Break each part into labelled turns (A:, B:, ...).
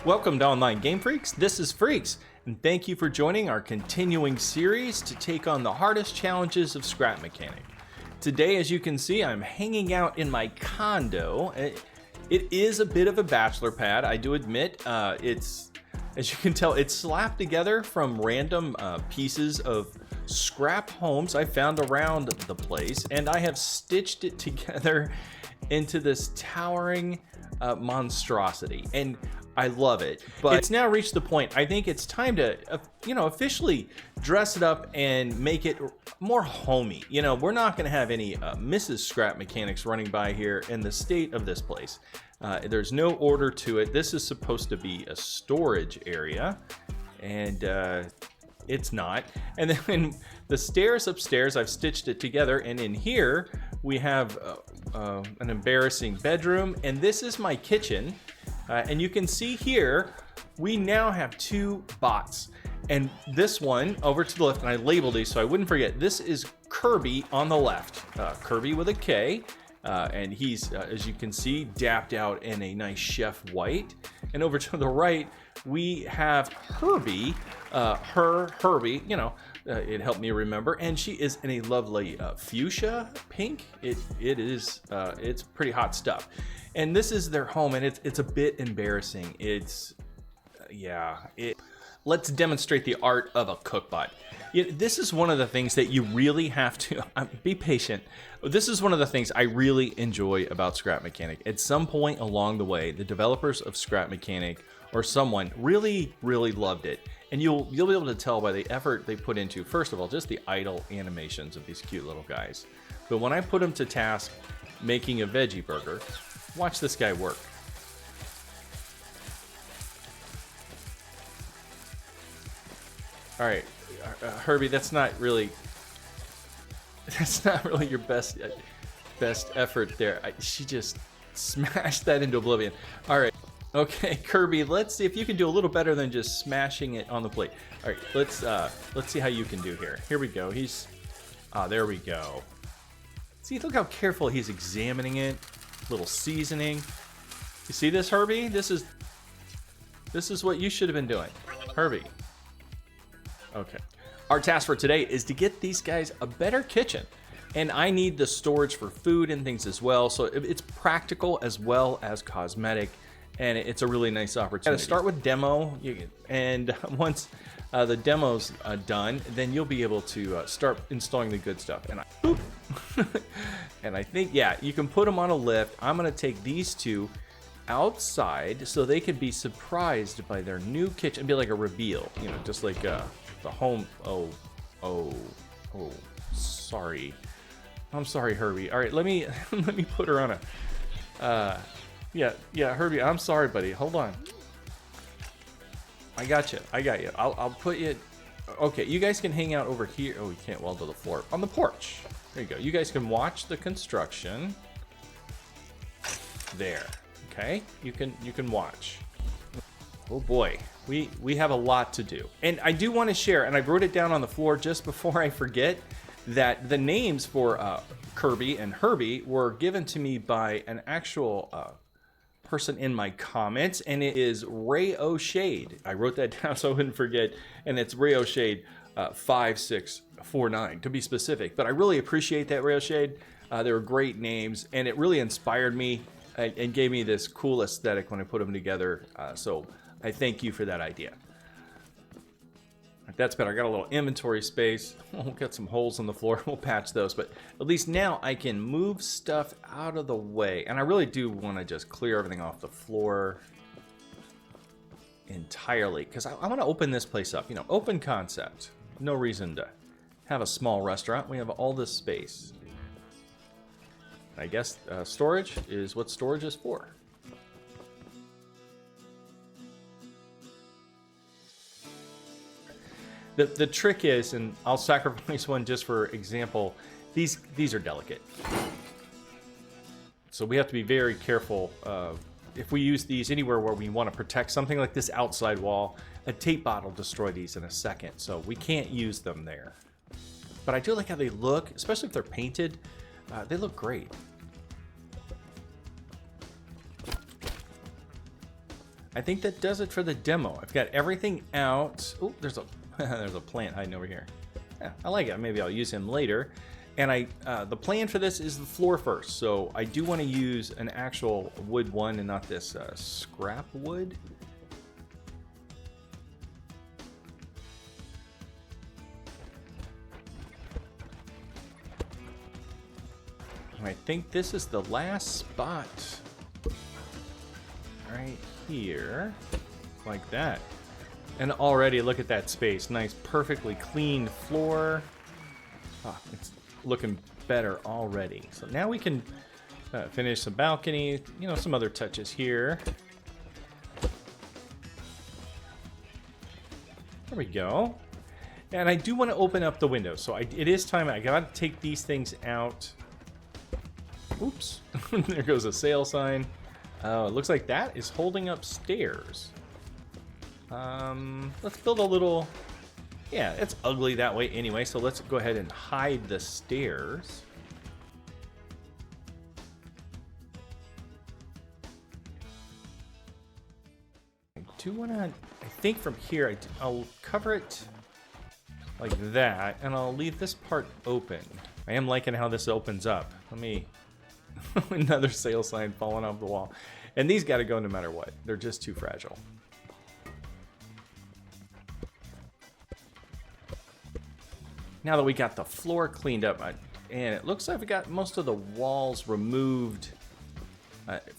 A: Welcome to Online Game Freaks. This is Freaks, and thank you for joining our continuing series to take on the hardest challenges of Scrap Mechanic. Today, as you can see, I'm hanging out in my condo. It is a bit of a bachelor pad, I do admit. It's, as you can tell, it's slapped together from random pieces of scrap homes I found around the place, and I have stitched it together into this towering monstrosity. And I love it, but it's now reached the point, I think it's time to, officially dress it up and make it more homey. You know, we're not going to have any Mrs. Scrap Mechanics running by here in the state of this place. There's no order to it. This is supposed to be a storage area, and it's not. And then the stairs upstairs, I've stitched it together, and in here we have an embarrassing bedroom, and this is my kitchen. And you can see here, we now have two bots. And this one over to the left, and I labeled these so I wouldn't forget, this is Kirby on the left. Kirby with a K, and he's, as you can see, dapped out in a nice chef white. And over to the right, we have Herby, Herby, it helped me remember, and she is in a lovely fuchsia pink. It's pretty hot stuff. And this is their home, and it's a bit embarrassing. Let's demonstrate the art of a cookbot. This is one of the things that you really have to be patient. This is one of the things I really enjoy about Scrap Mechanic. At some point along the way, the developers of Scrap Mechanic or someone really loved it, and you'll be able to tell by the effort they put into, first of all, just the idle animations of these cute little guys. But when I put them to task making a veggie burger, watch this guy work. All right, Herbie, that's not really your best effort there. She just smashed that into oblivion. All right, okay, Kirby, let's see if you can do a little better than just smashing it on the plate. All right, let's see how you can do here. Here we go. There we go. See, look how careful he's examining it. Little seasoning. You see this, Herbie? This is what you should have been doing, Herbie. Okay. Our task for today is to get these guys a better kitchen, and I need the storage for food and things as well. So it's practical as well as cosmetic, and it's a really nice opportunity. Start with demo, and once the demo's done, then you'll be able to start installing the good stuff. And and I think, yeah, you can put them on a lift. I'm gonna take these two outside so they can be surprised by their new kitchen. It'd be like a reveal, just like the home. Oh, sorry. I'm sorry, Herbie. All right, let me put her on a. Yeah, Herbie. I'm sorry, buddy. Hold on. I got you. I'll put you. Okay, you guys can hang out over here. Oh, you can't weld to the floor. On the porch. There you go. You guys can watch the construction. There. Okay. You can watch. Oh boy. We have a lot to do. And I do want to share, and I wrote it down on the floor just before I forget, that the names for Kirby and Herby were given to me by an actual person in my comments, and it is Ray O'Shade. I wrote that down so I wouldn't forget, and it's Ray O'Shade 5649 to be specific. But I really appreciate that, Ray O'Shade. They were great names, and it really inspired me and gave me this cool aesthetic when I put them together. So I thank you for that idea. That's better. I got a little inventory space. We'll get some holes in the floor. We'll patch those, but at least now I can move stuff out of the way. And I really do want to just clear everything off the floor entirely, because I want to open this place up. Open concept. No reason to have a small restaurant. We have all this space. I guess storage is what storage is for. The trick is, and I'll sacrifice one just for example, these are delicate. So we have to be very careful if we use these anywhere where we want to protect something like this outside wall. A tape bot will destroy these in a second, so we can't use them there. But I do like how they look, especially if they're painted. They look great. I think that does it for the demo. I've got everything out. Oh, there's a there's a plant hiding over here. Yeah, I like it. Maybe I'll use him later. And the plan for this is the floor first. So I do want to use an actual wood one and not this scrap wood. I think this is the last spot right here, like that. And already look at that space. Nice, perfectly clean floor. Oh, it's looking better already. So now we can finish the balcony, you know, some other touches here. There we go. And I do want to open up the window. So it is time. I got to take these things out. Oops, there goes a sale sign. Oh, it looks like that is holding up stairs. Let's build a little... Yeah, it's ugly that way anyway, so let's go ahead and hide the stairs. I do want to... I think from here, I'll cover it like that, and I'll leave this part open. I am liking how this opens up. Let me... Another sale sign falling off the wall. And these got to go no matter what. They're just too fragile. Now that we got the floor cleaned up, and it looks like we got most of the walls removed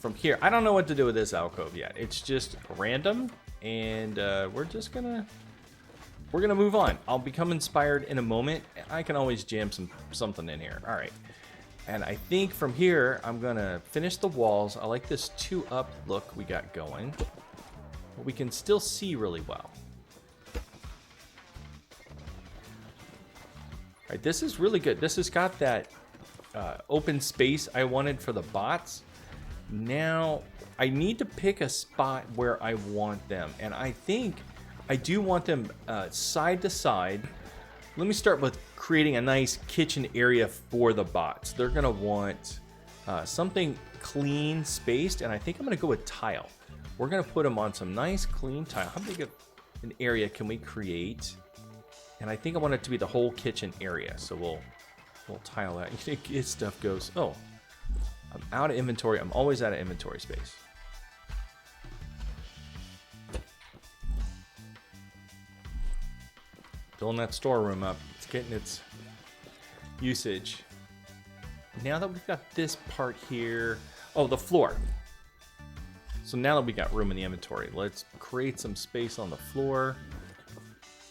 A: from here. I don't know what to do with this alcove yet. It's just random, and we're gonna move on. I'll become inspired in a moment. I can always jam something in here. All right. And I think from here, I'm gonna finish the walls. I like this 2-up look we got going. But we can still see really well. All right, this is really good. This has got that open space I wanted for the bots. Now, I need to pick a spot where I want them. And I think I do want them side to side. Let me start with creating a nice kitchen area for the bots. They're gonna want something clean, spaced, and I think I'm gonna go with tile. We're gonna put them on some nice clean tile. How big of an area can we create? And I think I want it to be the whole kitchen area. So we'll tile that. You think this stuff goes, oh, I'm out of inventory. I'm always out of inventory space. Filling that storeroom up. It's getting its usage. Now that we've got this part here, oh, the floor. So now that we got room in the inventory, let's create some space on the floor.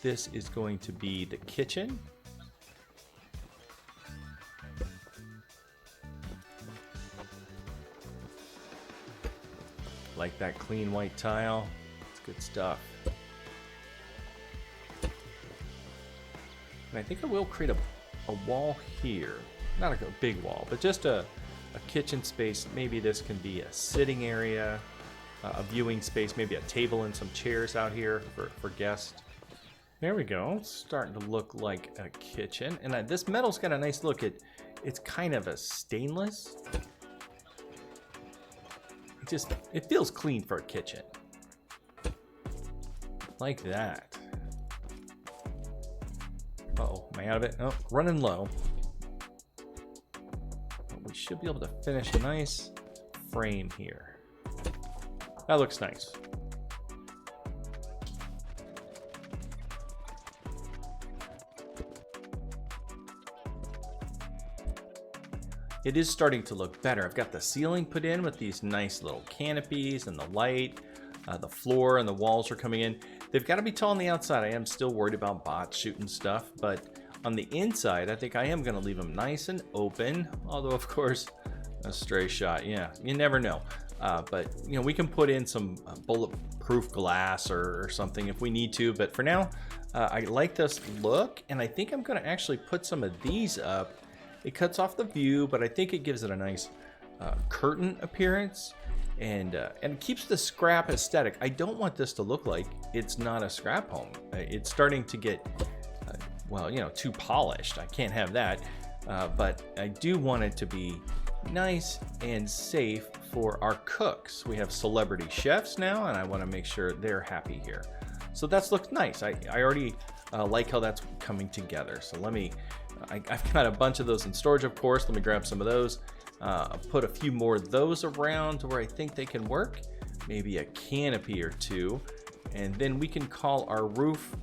A: This is going to be the kitchen. Like that clean white tile. It's good stuff. And I think I will create a wall here. Not a big wall, but just a kitchen space. Maybe this can be a sitting area, a viewing space, maybe a table and some chairs out here for guests. There we go. It's starting to look like a kitchen. And this metal's got a nice look. It's kind of a stainless. It feels clean for a kitchen. Like that. Uh-oh, am I out of it? Oh, running low. But we should be able to finish a nice frame here. That looks nice. It is starting to look better. I've got the ceiling put in with these nice little canopies and the light. The floor and the walls are coming in. They've got to be tall on the outside. I am still worried about bots shooting stuff, but on the inside, I think I am going to leave them nice and open. Although, of course, a stray shot. Yeah, you never know. But, you know, we can put in some bulletproof glass or something if we need to. But for now, I like this look, and I think I'm going to actually put some of these up. It cuts off the view, but I think it gives it a nice curtain appearance and keeps the scrap aesthetic. I don't want this to look like it's not a scrap home. It's starting to get, well, you know, too polished. I can't have that. But I do want it to be nice and safe for our cooks. We have celebrity chefs now, and I want to make sure they're happy here. So that's looked nice. I already like how that's coming together. So let me, I've got a bunch of those in storage, of course. Let me grab some of those. Put a few more of those around where I think they can work. Maybe a canopy or two. And then we can call our roof,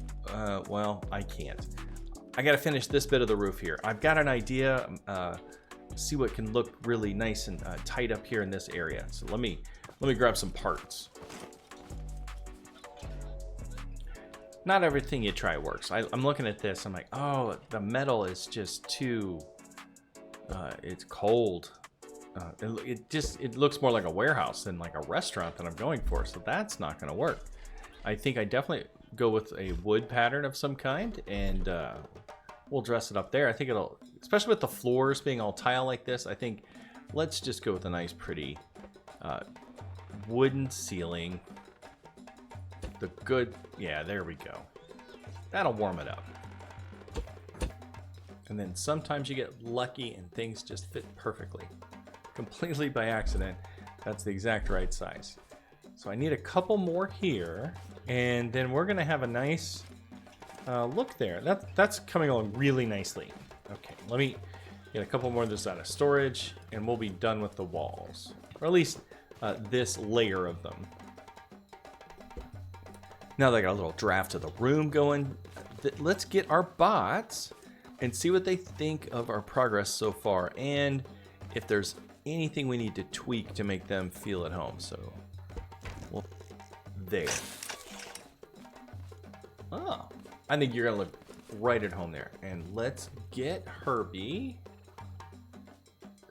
A: well, I can't. I gotta finish this bit of the roof here. I've got an idea, see what can look really nice and tight up here in this area. So let me grab some parts. Not everything you try works. I'm looking at this, I'm like, oh, the metal is just too, it's cold. It looks more like a warehouse than like a restaurant that I'm going for, so that's not gonna work. I think I definitely go with a wood pattern of some kind, and we'll dress it up there. I think it'll, especially with the floors being all tile like this, I think let's just go with a nice pretty wooden ceiling. The good, yeah, there we go. That'll warm it up. And then sometimes you get lucky and things just fit perfectly. Completely by accident. That's the exact right size. So I need a couple more here, and then we're gonna have a nice look there. That's coming along really nicely. Okay, let me get a couple more of this out of storage, and we'll be done with the walls. Or at least this layer of them. Now that I got a little draft of the room going, let's get our bots and see what they think of our progress so far, and if there's anything we need to tweak to make them feel at home. So, well, there. Oh, I think you're gonna look right at home there. And let's get Herbie.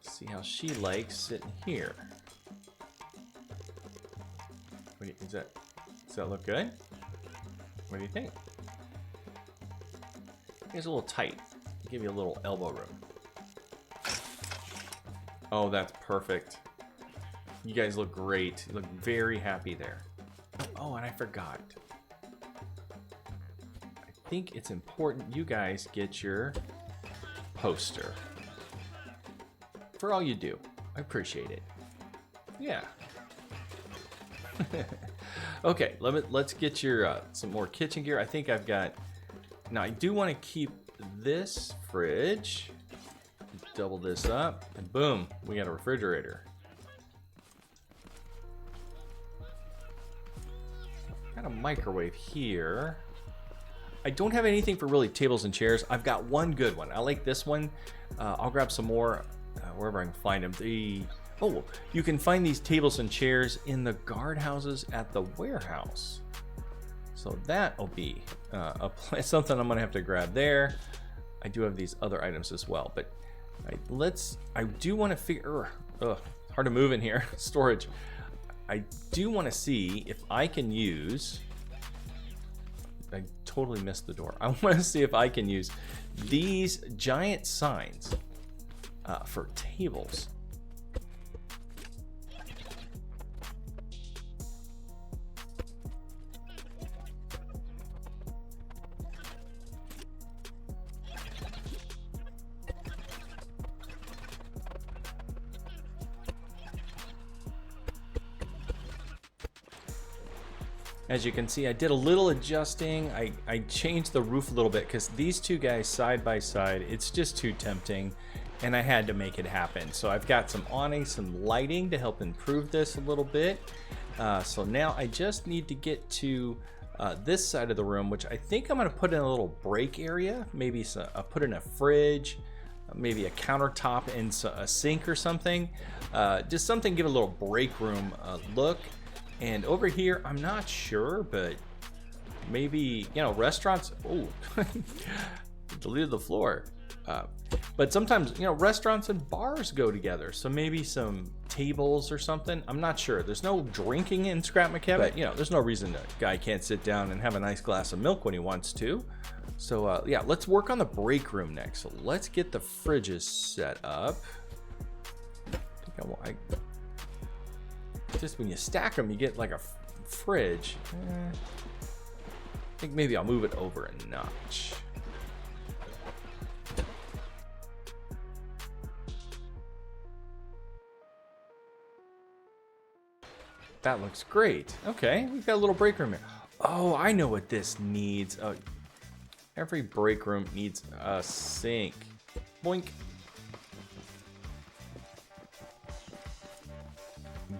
A: See how she likes sitting here. Does that look good? What do you think? It's a little tight. Give you a little elbow room. Oh, that's perfect. You guys look great. You look very happy there. Oh, and I forgot. I think it's important you guys get your poster. For all you do. I appreciate it. Yeah. Okay, let's get your some more kitchen gear. I think I've got. Now I do want to keep this fridge. Double this up, and boom, we got a refrigerator. Got a microwave here. I don't have anything for really tables and chairs. I've got one good one. I like this one. I'll grab some more wherever I can find them. Oh, you can find these tables and chairs in the guardhouses at the warehouse. So that'll be something I'm gonna have to grab there. I do have these other items as well, but I do want to figure, hard to move in here, storage. I do want to see if I can use, I totally missed the door. I want to see if I can use these giant signs for tables. As you can see, I did a little adjusting. I changed the roof a little bit because these two guys side by side, it's just too tempting, and I had to make it happen. So I've got some awnings, some lighting to help improve this a little bit. So now I just need to get to this side of the room, which I think I'm gonna put in a little break area. Maybe put in a fridge, maybe a countertop and a sink or something. Just something, give a little break room look. And over here, I'm not sure, but maybe, you know, restaurants, oh, deleted the floor. But sometimes, you know, restaurants and bars go together. So maybe some tables or something. I'm not sure. There's no drinking in Scrap Macabre, but, you know, there's no reason a guy can't sit down and have a nice glass of milk when he wants to. So, yeah, let's work on the break room next. So let's get the fridges set up. Just when you stack them, you get like a fridge. I think maybe I'll move it over a notch. That looks great. Okay, we've got a little break room here. Oh, I know what this needs. Oh, every break room needs a sink. Boink.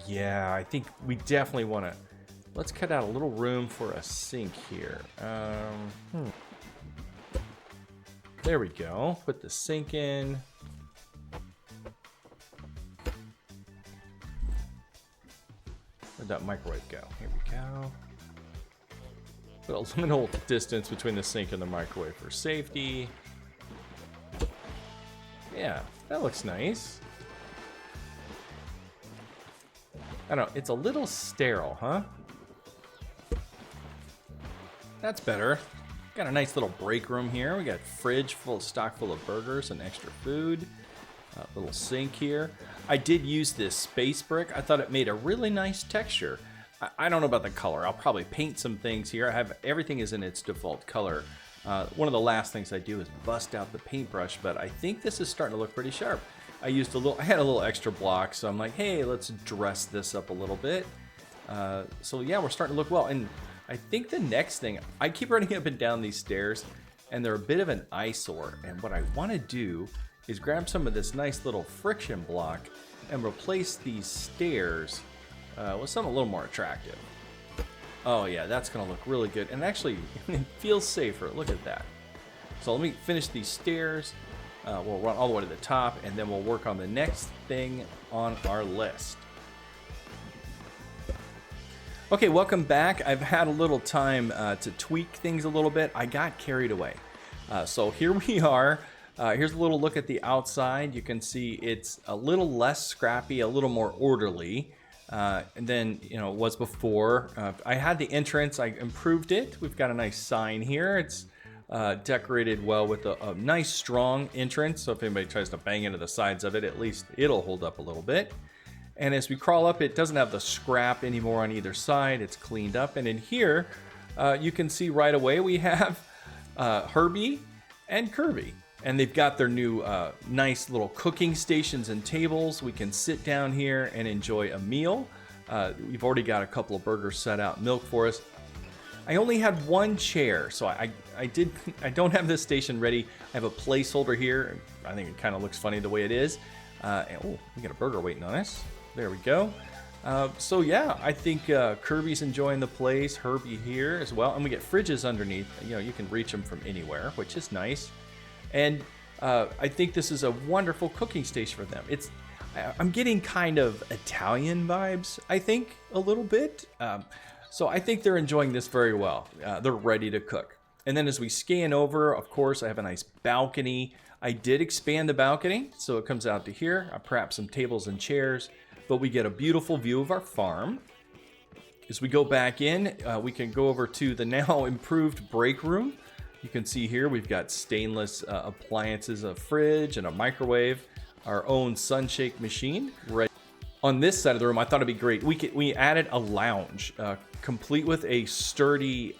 A: Yeah, I think we definitely want to... Let's cut out a little room for a sink here. There we go. Put the sink in. Where'd that microwave go? Here we go. Put a little distance between the sink and the microwave for safety. Yeah, that looks nice. I don't know, it's a little sterile, huh? That's better. Got a nice little break room here. We got a fridge stock full of burgers and extra food. A little sink here. I did use this space brick. I thought it made a really nice texture. I don't know about the color. I'll probably paint some things here. Everything is in its default color. One of the last things I do is bust out the paintbrush, but I think this is starting to look pretty sharp. I had a little extra block, so I'm like, hey, let's dress this up a little bit. So yeah, we're starting to look well. And I think the next thing, I keep running up and down these stairs, and they're a bit of an eyesore. And what I want to do is grab some of this nice little friction block and replace these stairs with something a little more attractive. Oh yeah, that's gonna look really good. And actually, it feels safer. Look at that. So let me finish these stairs. We'll run all the way to the top, and then we'll work on the next thing on our list. Okay, welcome back. I've had a little time to tweak things a little bit. I got carried away. So here we are. Here's a little look at the outside. You can see it's a little less scrappy, a little more orderly than it was before. I had the entrance. I improved it. We've got a nice sign here. It's decorated well with a nice strong entrance. So if anybody tries to bang into the sides of it, at least it'll hold up a little bit. And as we crawl up, it doesn't have the scrap anymore on either side. It's cleaned up. And in here, you can see right away we have Herby and Kirby. And they've got their new nice little cooking stations and tables. We can sit down here and enjoy a meal. We've already got a couple of burgers set out, milk for us. I only had one chair, so I don't have this station ready. I have a placeholder here. I think it kind of looks funny the way it is. Oh, we got a burger waiting on us. There we go. So yeah, I think Kirby's enjoying the place. Herby here as well, and we get fridges underneath. You can reach them from anywhere, which is nice. And I think this is a wonderful cooking station for them. I'm getting kind of Italian vibes, I think, a little bit. So I think they're enjoying this very well. They're ready to cook. And then as we scan over, of course, I have a nice balcony. I did expand the balcony, so it comes out to here. I perhaps some tables and chairs, but we get a beautiful view of our farm. As we go back in, we can go over to the now improved break room. You can see here we've got stainless appliances, a fridge and a microwave, our own sunshake machine. Right on this side of the room, I thought it'd be great. We added a lounge, complete with a sturdy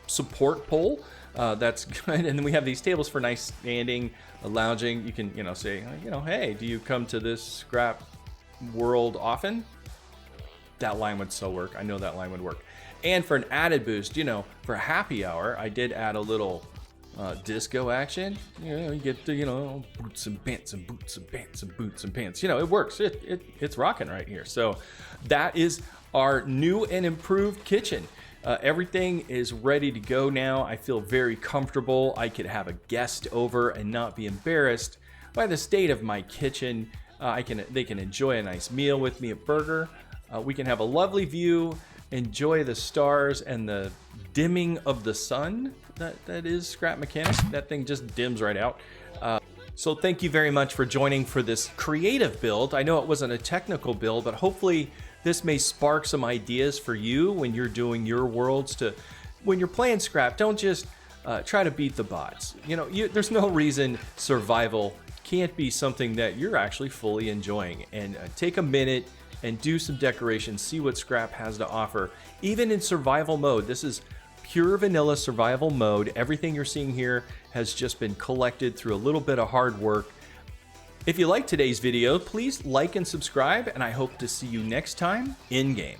A: support pole. That's good. And then we have these tables for nice standing, lounging. You can say, hey, do you come to this scrap world often? That line would so work. I know that line would work. And for an added boost, for happy hour, I did add a little disco action. You get the, boots and pants and boots and pants and boots and pants. It works. It's rocking right here. So that is our new and improved kitchen. Everything is ready to go now. I feel very comfortable. I could have a guest over and not be embarrassed by the state of my kitchen. They can enjoy a nice meal with me, a burger. We can have a lovely view, enjoy the stars and the dimming of the sun. That is Scrap Mechanics. That thing just dims right out. So thank you very much for joining for this creative build. I know it wasn't a technical build, but hopefully this may spark some ideas for you when you're doing your worlds. When you're playing Scrap, don't just try to beat the bots. There's no reason survival can't be something that you're actually fully enjoying. And take a minute and do some decorations, see what Scrap has to offer. Even in survival mode, this is pure vanilla survival mode. Everything you're seeing here has just been collected through a little bit of hard work. If you liked today's video, please like and subscribe, and I hope to see you next time in game.